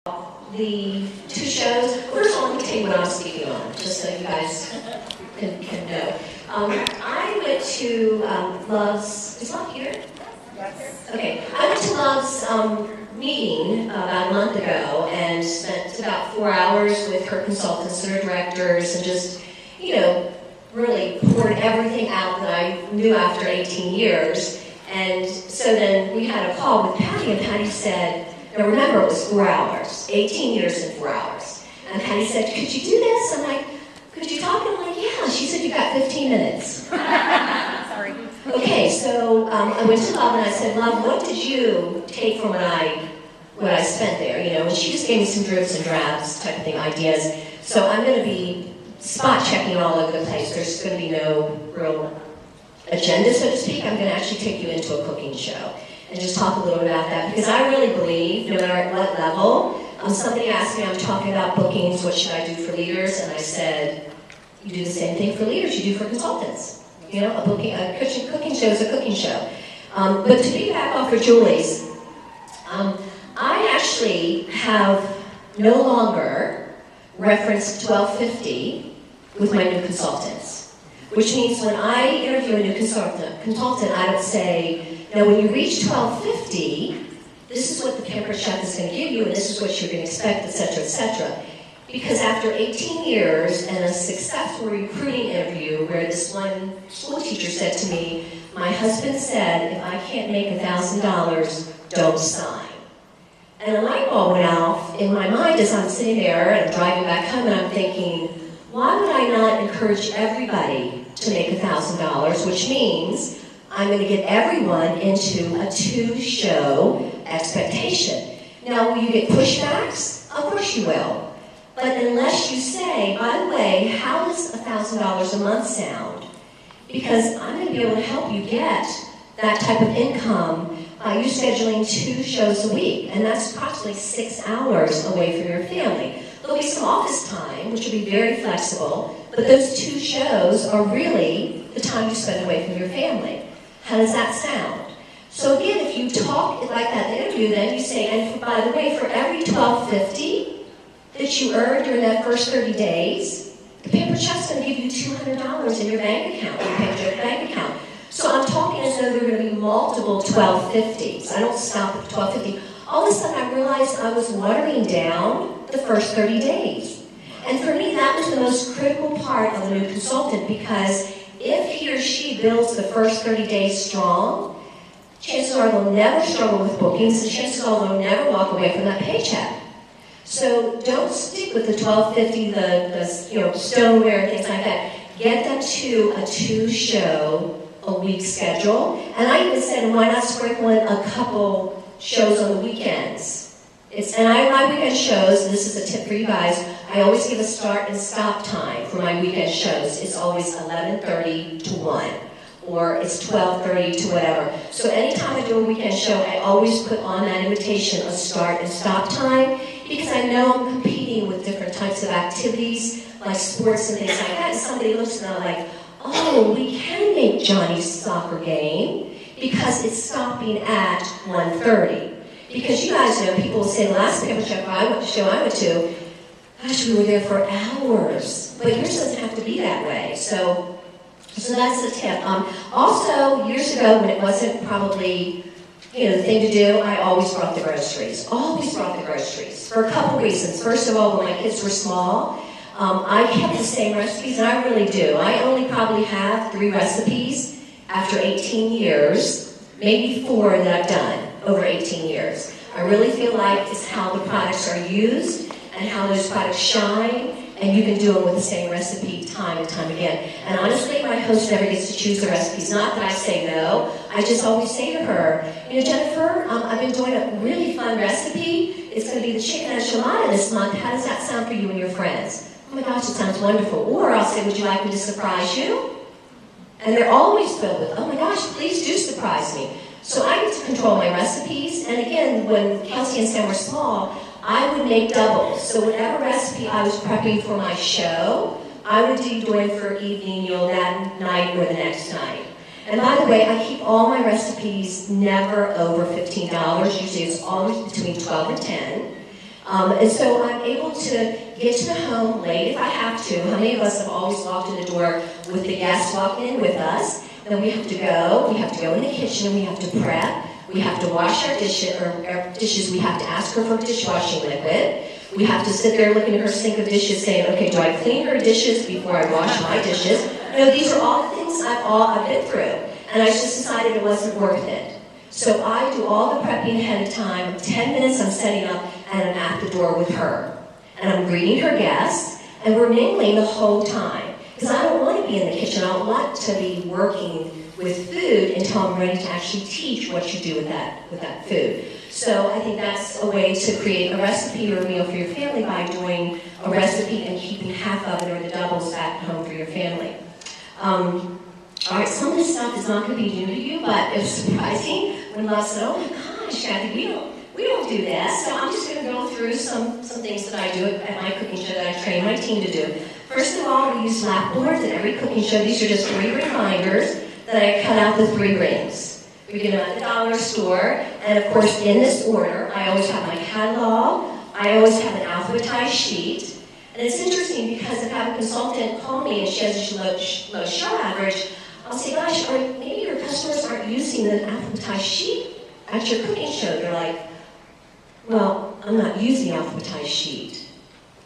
the two shows. First of all, let me tell you what I'm speaking on, just so you guys can know. I went to Love's, is Love here? Yes. Okay, I went to Love's meeting about a month ago and spent about 4 hours with her consultants and her directors and just, really poured everything out that I knew after 18 years. And so then we had a call with Patty, and Patty said, now remember, it was 4 hours, 18 years in 4 hours. And Patty said, could you do this? I'm like, could you talk? And I'm like, yeah. She said, you got 15 minutes. Sorry. Okay, so I went to Love and I said, Love, what did you take from what I spent there? And she just gave me some dribs and drabs type of thing, ideas. So I'm going to be spot checking all over the place. There's going to be no real agenda, so to speak. I'm going to actually take you into a cooking show and just talk a little bit about that, because I really believe, no matter at what level, somebody asked me, I'm talking about bookings, what should I do for leaders? And I said, you do the same thing for leaders you do for consultants. A cooking show is a cooking show. But to piggyback off of Julie's, I actually have no longer referenced 1250 with my new consultants, which means when I interview a new consultant, I don't say, now when you reach 1250, this is what the pampered chef is going to give you, and this is what you're going to expect, etc., etc. Because after 18 years and a successful recruiting interview where this one school teacher said to me, my husband said, if I can't make $1,000, don't sign. And a light bulb went off in my mind as I'm sitting there and driving back home, and I'm thinking, why would I not encourage everybody to make $1,000, which means I'm going to get everyone into a two-show expectation. Now, will you get pushbacks? Of course you will. But unless you say, by the way, how does $1,000 a month sound? Because I'm going to be able to help you get that type of income by you scheduling 2 shows a week, and that's approximately 6 hours away from your family. There'll be some office time, which will be very flexible, but those 2 shows are really the time you spend away from your family. How does that sound? So again, if you talk like that in the interview, then you say, and by the way, for every $12.50 that you earn during that first 30 days, the pampered chef's going to give you $200 in your bank account, your pampered chef bank account. So I'm talking as though there are going to be multiple 12.50s. I don't stop at 12.50. All of a sudden I realized I was watering down the first 30 days. And for me, that was the most critical part of the new consultant, because if he or she builds the first 30 days strong, chances are they'll never struggle with bookings, and chances are they'll never walk away from that paycheck. So don't stick with the 12.50, the stoneware and things like that. Get them to a 2-show a week schedule. And I even said, why not sprinkle in a couple shows on the weekends? My weekend shows, this is a tip for you guys, I always give a start and stop time for my weekend shows. It's always 11:30 to 1, or it's 12:30 to whatever. So anytime I do a weekend show, I always put on that invitation a start and stop time, because I know I'm competing with different types of activities, like sports and things like that, and somebody looks and they're like, oh, we can make Johnny's soccer game because it's stopping at 1:30. Because you guys know, people will say, the last pampered chef show I went to, gosh, we were there for hours. But yours doesn't have to be that way. So that's the tip. Also, years ago, when it wasn't probably the thing to do, I always brought the groceries. Always brought the groceries. For a couple reasons. First of all, when my kids were small, I kept the same recipes, and I really do. I only probably have 3 recipes after 18 years, maybe 4 that I've done over 18 years. I really feel like it's how the products are used and how those products shine, and you can do them with the same recipe time and time again. And honestly, my host never gets to choose the recipes. Not that I say no, I just always say to her, Jennifer, I've been doing a really fun recipe. It's going to be the chicken enchilada this month. How does that sound for you and your friends? Oh my gosh, it sounds wonderful. Or I'll say, would you like me to surprise you? And they're always filled with, oh my gosh, please do surprise me. So I get to control my recipes. And again, when Kelsey and Sam were small, I would make doubles. So whatever recipe I was prepping for my show, I would be doing for evening meal that night or the next night. And by the way, I keep all my recipes never over $15. Usually it's always between $12 and $10. And so I'm able to get to the home late if I have to. How many of us have always walked in the door with the guests walking in with us? Then we have to go in the kitchen and we have to prep. We have to wash our dishes. We have to ask her for dishwashing liquid. We have to sit there looking at her sink of dishes saying, okay, do I clean her dishes before I wash my dishes? You know, these are all the things I've been through. And I just decided it wasn't worth it. So I do all the prepping ahead of time. 10 minutes I'm setting up and I'm at the door with her. And I'm greeting her guests and we're mingling the whole time. Because I don't want to be in the kitchen. I don't want to be working with food until I'm ready to actually teach what you do with that food. So I think that's a way to create a recipe or a meal for your family by doing a recipe and keeping half of it or the doubles back home for your family. All right, some of this stuff is not going to be new to you, but it was surprising when Love said, oh my gosh, Kathy, we don't do that. So I'm just going to go through some things that I do at my cooking show that I train my team to do. First of all, we use lap boards at every cooking show. These are just 3 reminders that I cut out the 3 rings. We get them at the dollar store, and of course, in this order, I always have my catalog. I always have an alphabetized sheet. And it's interesting because if I have a consultant call me and she has a low show average, I'll say, gosh, maybe your customers aren't using the alphabetized sheet at your cooking show. They're like, well, I'm not using the alphabetized sheet.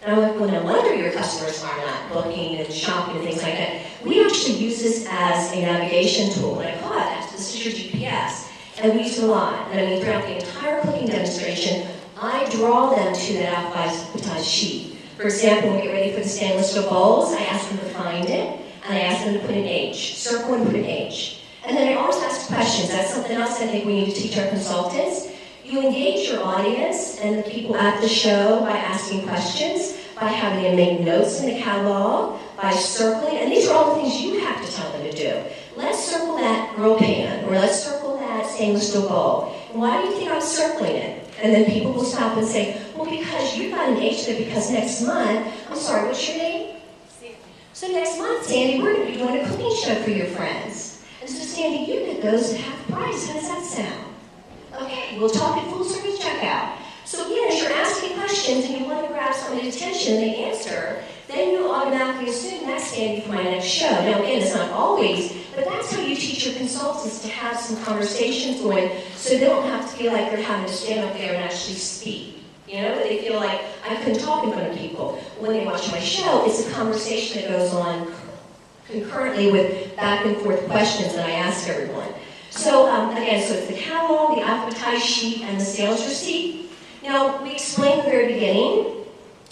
And I'm like, well, no wonder your customers are not booking and shopping and things like that. We actually use this as a navigation tool. And I call it that. This is your GPS. And we use it a lot. And I mean, throughout the entire cooking demonstration, I draw them to that alphabetized sheet. For example, when we get ready for the stainless steel bowls, I ask them to find it, and I ask them to put an H. Circle and put an H. And then I always ask questions. That's something else I think we need to teach our consultants. You engage your audience and the people at the show by asking questions, by having them make notes in the catalog, by circling, and these are all the things you have to tell them to do. Let's circle that grill pan, or let's circle that stainless steel bowl. And why do you think I'm circling it? And then people will stop and say, well, because you've got an H there because next month, I'm sorry, what's your name? Sandy. So next month, Sandy, we're going to be doing a cooking show for your friends. And so, Sandy, you get those at half price. How does that sound? Okay, we'll talk at full service checkout. So again, as you're asking questions and you want to grab somebody's attention and they answer, then you automatically assume that's Sandy for my next show. Now again, it's not always, but that's how you teach your consultants to have some conversations going so they don't have to feel like they're having to stand up there and actually speak. You know, they feel like I couldn't talk in front of people. When they watch my show, it's a conversation that goes on concurrently with back and forth questions that I ask everyone. So again, so it's the catalog, the alphabetized sheet, and the sales receipt. Now, we explained at the very beginning,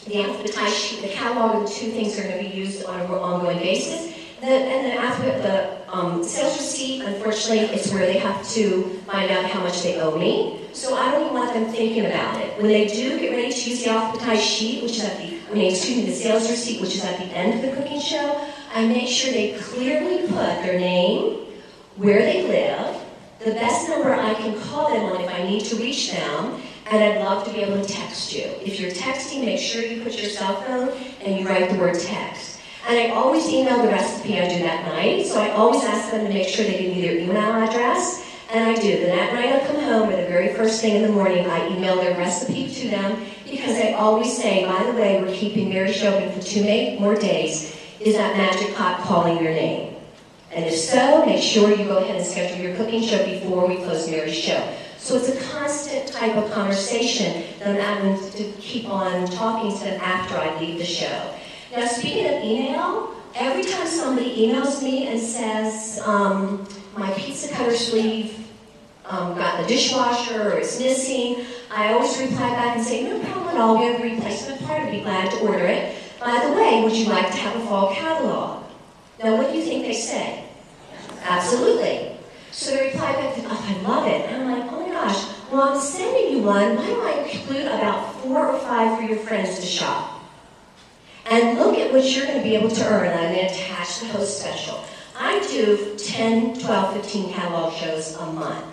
the alphabetized sheet and the catalog are the 2 things that are going to be used on an ongoing basis. The sales receipt, unfortunately, is where they have to find out how much they owe me. So I don't even want them thinking about it. When they do get ready to use the alphabetized sheet, which is the sales receipt, which is at the end of the cooking show, I make sure they clearly put their name, where they live, the best number I can call them on if I need to reach them, and I'd love to be able to text you. If you're texting, make sure you put your cell phone and you write the word text. And I always email the recipe I do that night, so I always ask them to make sure they give me their email address, and I do. Then that night I come home, or the very first thing in the morning, I email their recipe to them, because I always say, by the way, we're keeping Mary's show open for 2 more days. Is that magic pot calling your name? And if so, make sure you go ahead and schedule your cooking show before we close Mary's show. So it's a constant type of conversation that I'm having to keep on talking to them after I leave the show. Now, speaking of email, every time somebody emails me and says, my pizza cutter sleeve got the dishwasher or it's missing, I always reply back and say, no problem at all, we have a replacement part, I'd be glad to order it. By the way, would you like to have a fall catalog? Now, what do you think they say? Absolutely. So they reply back, oh, I love it. And I'm like, oh my gosh, well, I'm sending you one. Why don't I include about 4 or 5 for your friends to shop? And look at what you're going to be able to earn. And I'm going to attach the host special. I do 10, 12, 15 catalog shows a month.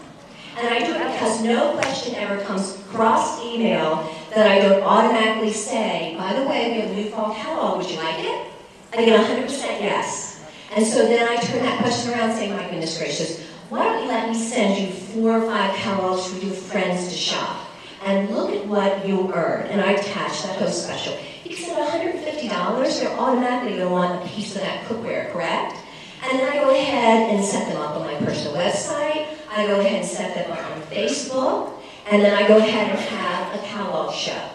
And I do it because no question ever comes across email that I don't automatically say, by the way, we have a new fall catalog. Would you like it? I get 100% yes. And so then I turn that question around saying, my goodness gracious, why don't you let me send you 4 or 5 catalogs for your friends to shop? and look at what you'll earn. And I attach that host special. Because at $150, they're automatically going to want a piece of that cookware, correct? And then I go ahead and set them up on my personal website. I go ahead and set them up on Facebook. And then I go ahead and have a catalog show.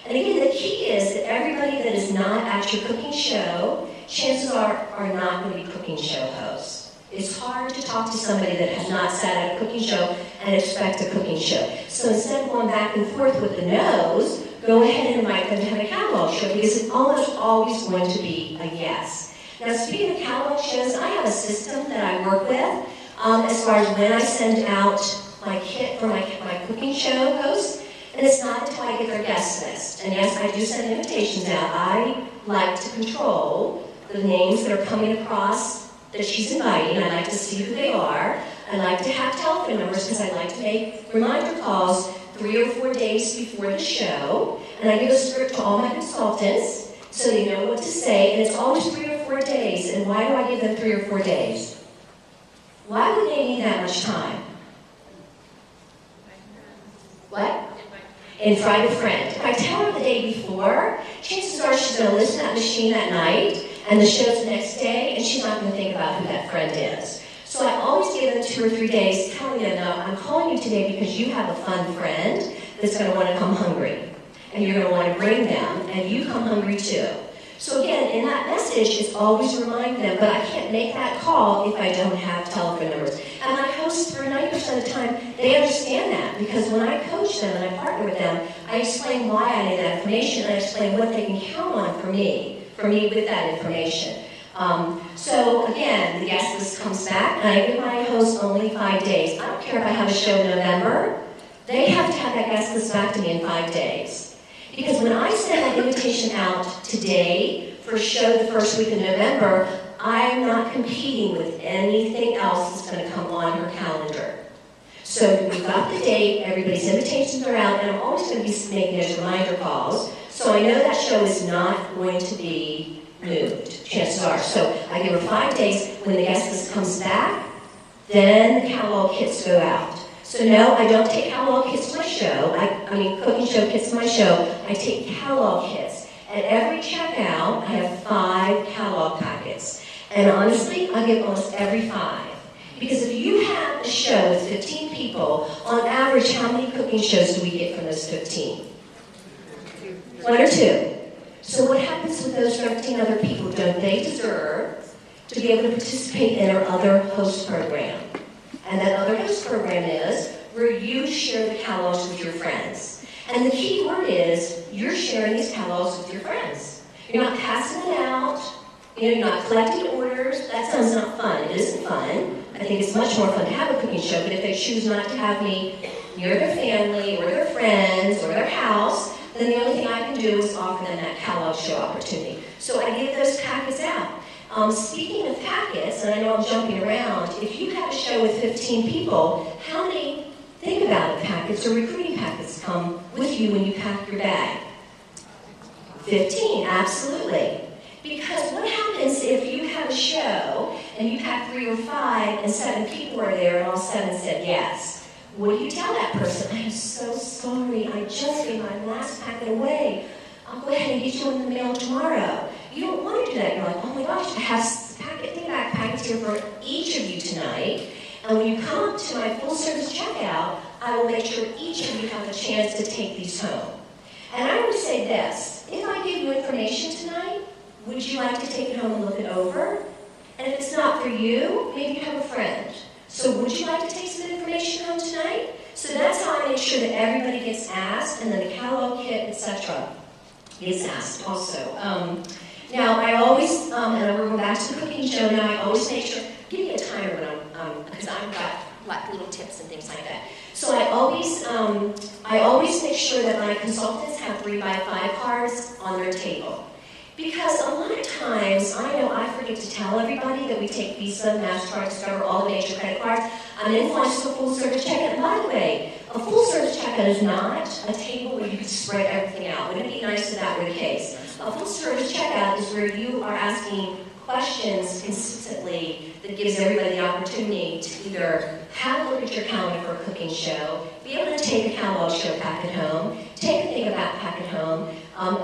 And again, the key is that everybody that is not at your cooking show, chances are not going to be cooking show hosts. It's hard to talk to somebody that has not sat at a cooking show and expect a cooking show. So instead of going back and forth with the no's, go ahead and invite them to have a catalog show because it's almost always going to be a yes. Now, speaking of catalog shows, I have a system that I work with as far as when I send out my kit for my cooking show hosts. And it's not until I get their guest list. And yes, I do send invitations out. I like to control the names that are coming across that she's inviting. I like to see who they are. I like to have telephone numbers because I like to make reminder calls 3 or 4 days before the show. And I give a script to all my consultants so they know what to say. And it's always 3 or 4 days. And why do I give them 3 or 4 days? Why would they need that much time? What? Invite a friend. If I tell her the day before, chances are she's going to listen to that machine that night, and the show's the next day, and she's not going to think about who that friend is. So I always give them 2 or 3 days, telling them, no, I'm calling you today because you have a fun friend that's going to want to come hungry. And you're going to want to bring them, and you come hungry too. So again, in that message, it's always remind them, but I can't make that call if I don't have telephone numbers. And my hosts, for 90% of the time, they understand that, because when I coach them and I partner with them, I explain why I need that information, and I explain what they can count on for me with that information. So again, the guest list comes back, and I give my hosts only 5 days. I don't care if I have a show in November, they have to have that guest list back to me in 5 days. Because when I send that invitation out today for a show the first week of November, I'm not competing with anything else that's going to come on her calendar. So we've got the date, everybody's invitations are out, and I'm always going to be making those reminder calls. So I know that show is not going to be moved, chances are. So I give her 5 days. When the guest list comes back, then the catalog kits go out. So no, I don't take catalog kits to my show. I mean cooking show kits to my show. I take catalog kits. At every checkout, I have 5 catalog packets. And honestly, I give almost every 5. Because if you have a show with 15 people, on average, how many cooking shows do we get from those 15? 1 or 2. So what happens with those 13 other people? Don't they deserve to be able to participate in our other host program? And that other host program is where you share the catalogs with your friends. And the key word is you're sharing these catalogs with your friends. You're not passing it out. You're not collecting orders. That sounds not fun. It isn't fun. I think it's much more fun to have a cooking show, but if they choose not to have me near their family or their friends or their house, then the only thing I can do is offer them that catalog show opportunity. So I give those packets out. Speaking of packets, and I know I'm jumping around, if you have a show with 15 people, how many think about it packets or recruiting packets come with you when you pack your bag? 15, absolutely. Because what happens if you have a show and you pack 3 or 5 and 7 people are there and all 7 said yes? What do you tell that person? I'm so sorry, I just gave my last packet away. I'll go ahead and get you in the mail tomorrow. You don't want to do that. You're like, oh my gosh, I have packets here for each of you tonight. And when you come up to my full service checkout, I will make sure each of you have a chance to take these home. And I would say this, if I give you information tonight, would you like to take it home and look it over? And if it's not for you, maybe you have a friend. So would you like to take some information home tonight? So that's how I make sure that everybody gets asked, and then the catalog kit, etc. gets asked also. Now, I always, and we're going back to the cooking show now, I always make sure, give me a timer when I'm, because I've got like little tips and things like that. So I always make sure that my consultants have 3x5 cards on their table. Because a lot of times, I know I forget to tell everybody that we take Visa, MasterCard, Discover, all the major credit cards. I'm influenced with a full-service checkout. And by the way, a full-service checkout is not a table where you can spread everything out. Wouldn't it be nice if that were the case? A full-service checkout is where you are asking questions consistently that gives everybody the opportunity to either have a look at your calendar for a cooking show, be able to take a catalog show pack at home, take a thing of that pack at home,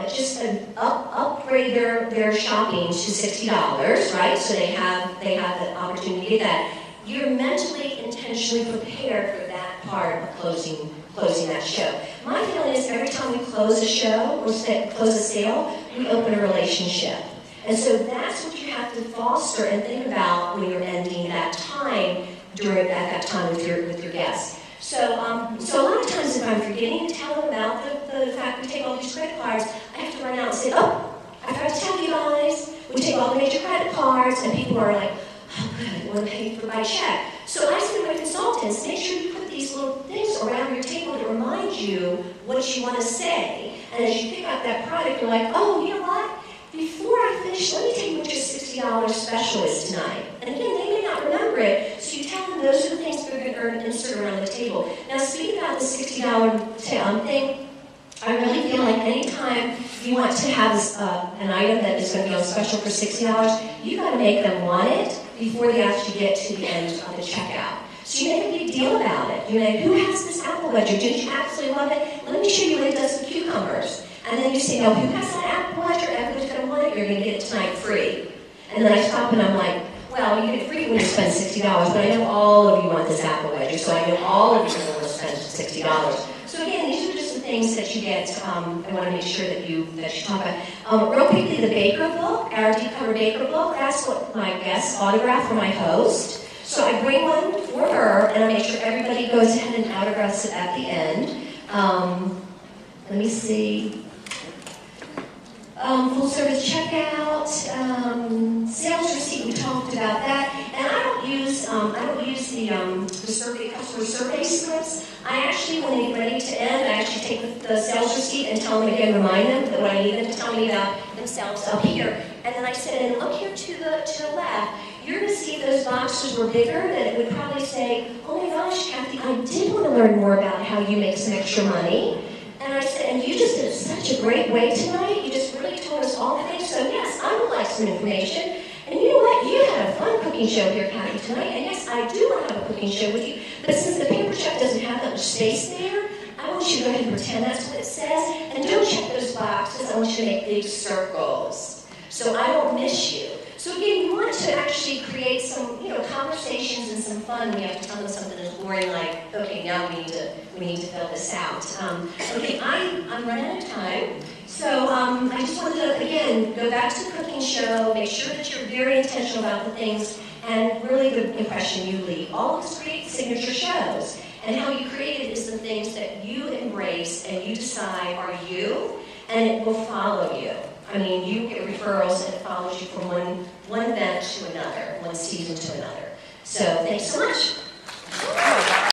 just upgrade their shopping to $60, right? So they have the opportunity to get that. You're mentally, intentionally prepared for that part of closing that show. My feeling is every time we close a show or close a sale, we open a relationship. And so that's what you have to foster and think about when you're ending that time at that time with your guests. So a lot of times if I'm forgetting to tell them about the fact we take all these credit cards, I have to run out and say, oh, I forgot to tell you guys, we take all the major credit cards, and people are like, oh good, I want to pay for my check. So I say to my consultants, make sure you put these little things around your table to remind you what you want to say. And as you pick up that product, you're like, oh, you know what? Before I finish, let me tell you what your $60 special is tonight. And again, they may not remember it, so you tell them those are the things they're going to earn and insert around the table. Now, speaking about the $60 thing, I really feel like anytime you want to have an item that is going to be on special for $60, you've got to make them want it before they actually get to the end of the checkout. So you make a big deal about it. You know, who has this apple wedger? Didn't you absolutely love it? Let me show you what it does with cucumbers. And then you say, no, who has that apple wedger? Everybody's going to want it. You're going to get it tonight free. And then I stop and I'm like, well, you get it free when you spend $60, but I know all of you want this apple wedger, so I know all of you are going to spend $60. So again, these are just the things that you get. I want to make sure that you talk about. Real quickly, the Baker book, our deep cover Baker book, that's what my guest autograph for my host. So I bring one for her, and I make sure everybody goes ahead and autographs it at the end. Let me see. Full service checkout, sales receipt. We talked about that, and I don't use the survey customer survey slips. I actually, when they get ready to end, I actually take the sales receipt and tell them again, remind them that what I need them to tell me about themselves up here. And then I said, and look here to the left. You're going to see if those boxes were bigger, that it would probably say, oh my gosh, Kathy, I did want to learn more about how you make some extra money. And I said, and you just did it such a great way tonight. You just really told us all the things. So yes, I would like some information. And you know what? You had a fun cooking show here, Kathy, tonight. And yes, I do want to have a cooking show with you. But since the paper check doesn't have that much space there, I want you to go ahead and pretend that's what it says. And don't check those boxes. I want you to make big circles, so I don't miss you. So again, you want to actually create some, conversations and some fun when you have to tell them something that's boring, like, okay, now we need to fill this out. Okay, I'm running out of time. So I just wanted to, again, go back to the cooking show, make sure that you're very intentional about the things, and really the impression you leave. All of us create signature shows, and how you create it is the things that you embrace and you decide are you, and it will follow you. I mean, you get referrals and it follows you from one event to another, one season to another. So thanks so much.